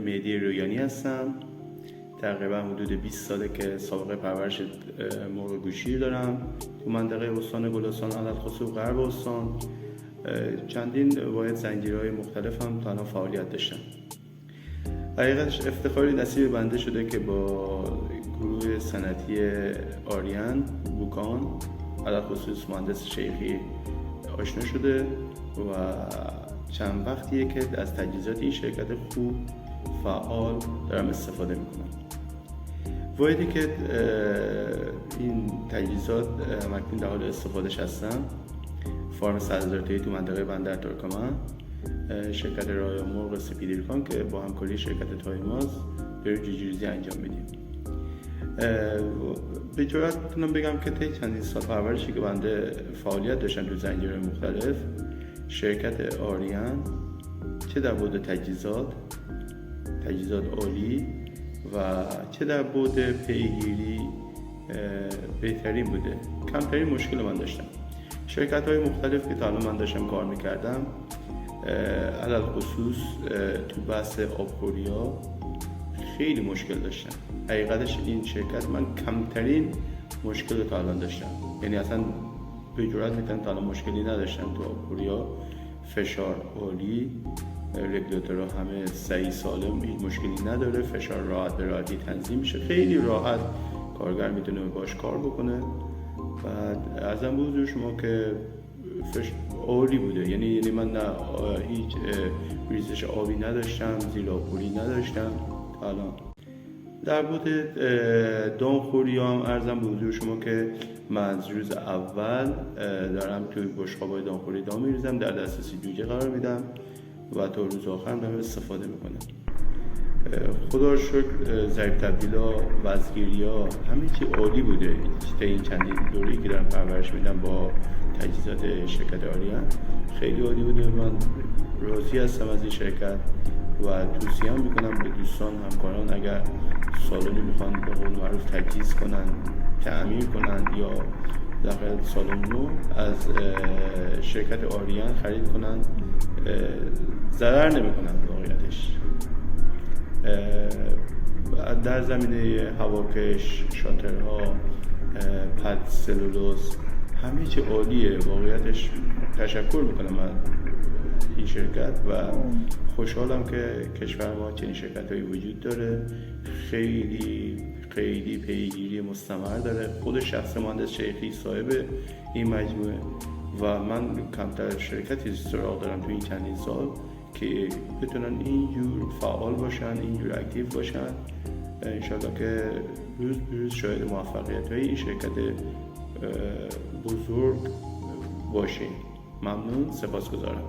مهدی رویانی هستم. تقریبا حدود 20 ساله که سابقه پرورش مرغ گوشتی دارم تو منطقه استان گلستان، علل خصوص غرب استان. چندین واحد زنجیرهای مختلف هم تا الان فعالیت داشتم. حقیقتش افتخاری نصیب بنده شده که با گروه صنعتی آریان بوکان، علل خصوص مهندس شیخی آشنا شده و چند وقتیه که از تجهیزات این شرکت خوب فعال دارم استفاده میکنم. واحدی که این تجهیزات مکنون در حال استفادهش هستم، فارم 100,000 تایی تو منطقه بندر ترکمن، شرکت رای مرغ سپیدریکان که با همکاری شرکت تایماز داریم جوجه‌ریزی انجام میدیم. به جرات میتونم بگم که طی چندین سال پرورشی که بنده فعالیت داشتم تو زنجیرهای مختلف، شرکت آریان چه در بعد تجهیزات عالی و چه در بعد پیگیری بهترین بوده. کمترین مشکل من داشتم. شرکت های مختلف که تا الان من داشتم کار میکردم، علل خصوص تو بحث آبخوریا خیلی مشکل داشتم. حقیقتش این شرکت من کمترین مشکل تا الان داشتم، یعنی اصلا به جرات میتونم تا الان مشکلی نداشتم تو آبخوریا. فشار عالی، رگولاتورها همه صحیح سالم، هیچ مشکلی نداره. فشار راحت به راحتی تنظیم میشه، خیلی راحت کارگر میتونه باش کار بکنه. بعد ارزم به حضور شما که عالی بوده، یعنی من نه هیچ ریزش آبی نداشتم، زیرآبخوری نداشتم تا الان. در مورد دامخوری هم ارزم به حضور شما که من از روز اول دارم توی بشقاب‌های دامخوری دام میریزم، در دسترسی جوجه قرار میدم و تا روز آخر دارم استفاده میکنم. خدا رو شکر ضریب تبدیل‌ها، وزن‌گیری‌ها همه چی عالی بوده. تا این چندین دوره‌ای که دارم پرورش میدم با تجهیزات شرکت آریان خیلی عالی بوده. من راضی هستم از این شرکت و توصیه هم میکنم به دوستان، همکاران، اگر سالونی میخوان به قول معروف تجهیز کنن، تعمیر کنن یا داخل سالن نو از شرکت آریان خرید کنن، ضرر نمیکنن. واقعیتش در زمینه هواکش، شاترها، پد سلولوز همه چی عالیه. واقعیتش تشکر میکنم از این شرکت و خوشحالم که کشور ما چنین شرکت‌هایی وجود داره. خیلی پیگیری مستمر داره. خود شخص مهندس شیخی صاحب این مجموعه و من کمتر شرکتی سراغ دارم تو این چندین سال که بتونن اینجور فعال باشن، اینجور اکتیو باشن. انشالله که روز به روز شاهد موفقیت‌های این شرکت بزرگ باشین. ممنون، سپاسگزارم.